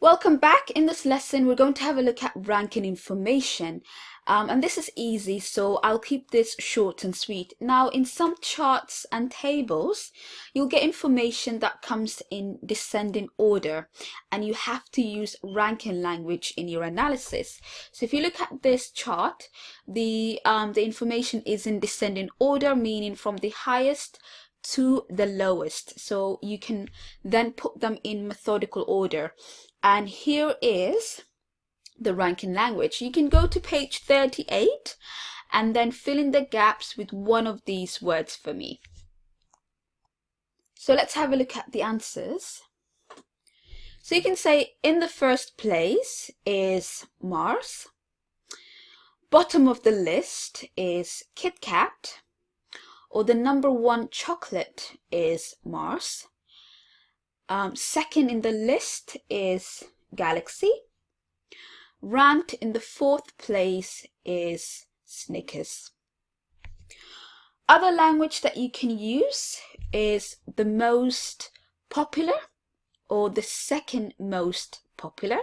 Welcome back. In this lesson, we're going to have a look at ranking information. And this is easy, so I'll keep this short and sweet. Now, in some charts and tables, you'll get information that comes in descending order, and you have to use ranking language in your analysis. So if you look at this chart, the information is in descending order, meaning from the highest to the lowest. So you can then put them in methodical order. And here is the ranking language. You can go to page 38 and then fill in the gaps with one of these words for me. So let's have a look at the answers. So you can say in the first place is Mars. Bottom of the list is Kit Kat. Or the number one chocolate is Mars. Second in the list is Galaxy. Ranked in the fourth place is Snickers. Other language that you can use is the most popular, or the second most popular,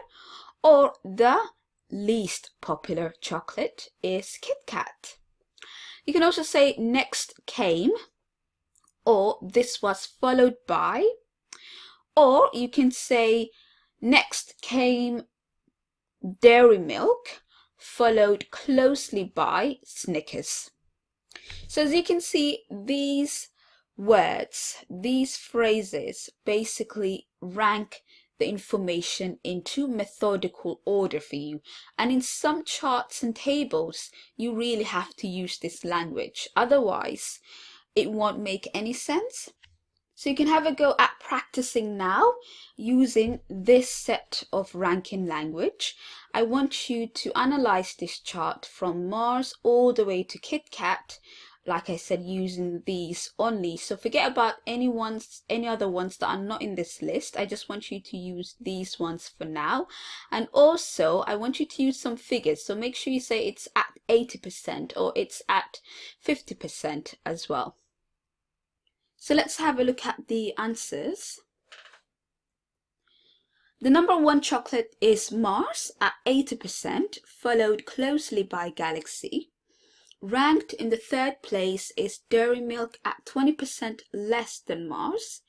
or the least popular chocolate is Kit Kat. You can also say next came, or this was followed by, or you can say next came Dairy Milk, followed closely by Snickers. So as you can see, these words, these phrases basically rank the information into methodical order for you. And in some charts and tables, you really have to use this language. Otherwise, it won't make any sense. So you can have a go at practicing now using this set of ranking language. I want you to analyze this chart from Mars all the way to Kit Kat, like I said, using these only. So forget about any other ones that are not in this list. I just want you to use these ones for now. And also, I want you to use some figures. So make sure you say it's at 80% or it's at 50% as well. So let's have a look at the answers. The number one chocolate is Mars at 80%, followed closely by Galaxy. Ranked in the third place is Dairy Milk at 20% less than Mars.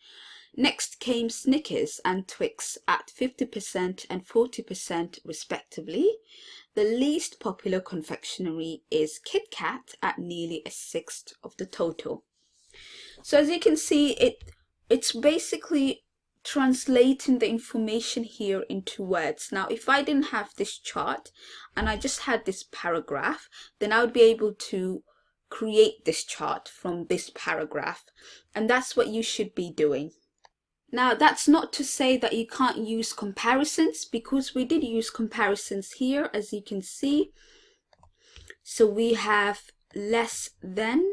Next came Snickers and Twix at 50% and 40% respectively. The least popular confectionery is Kit Kat at nearly a sixth of the total. So as you can see, it's basically translating the information here into words. Now, if I didn't have this chart and I just had this paragraph, then I would be able to create this chart from this paragraph. And that's what you should be doing. Now, that's not to say that you can't use comparisons, because we did use comparisons here, as you can see. So we have less than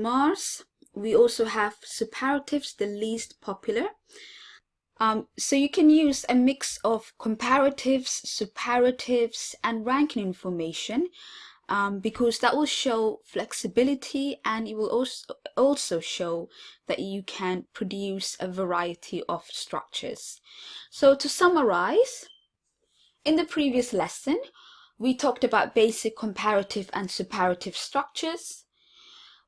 Mars. We also have superlatives, the least popular. So you can use a mix of comparatives, superlatives, and ranking information, because that will show flexibility, and it will also show that you can produce a variety of structures. So to summarize, in the previous lesson, we talked about basic comparative and superlative structures.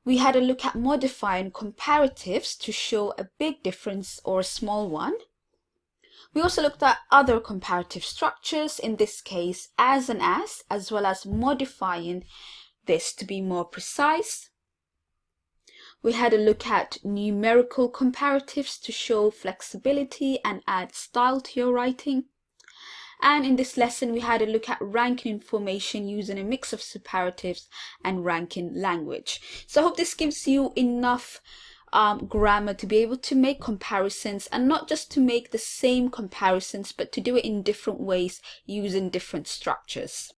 We had a look at modifying comparatives to show a big difference or a small one. We also looked at other comparative structures, in this case as and as well as modifying this to be more precise. We had a look at numerical comparatives to show flexibility and add style to your writing. And in this lesson, we had a look at ranking information using a mix of superlatives and ranking language. So I hope this gives you enough grammar to be able to make comparisons, and not just to make the same comparisons, but to do it in different ways using different structures.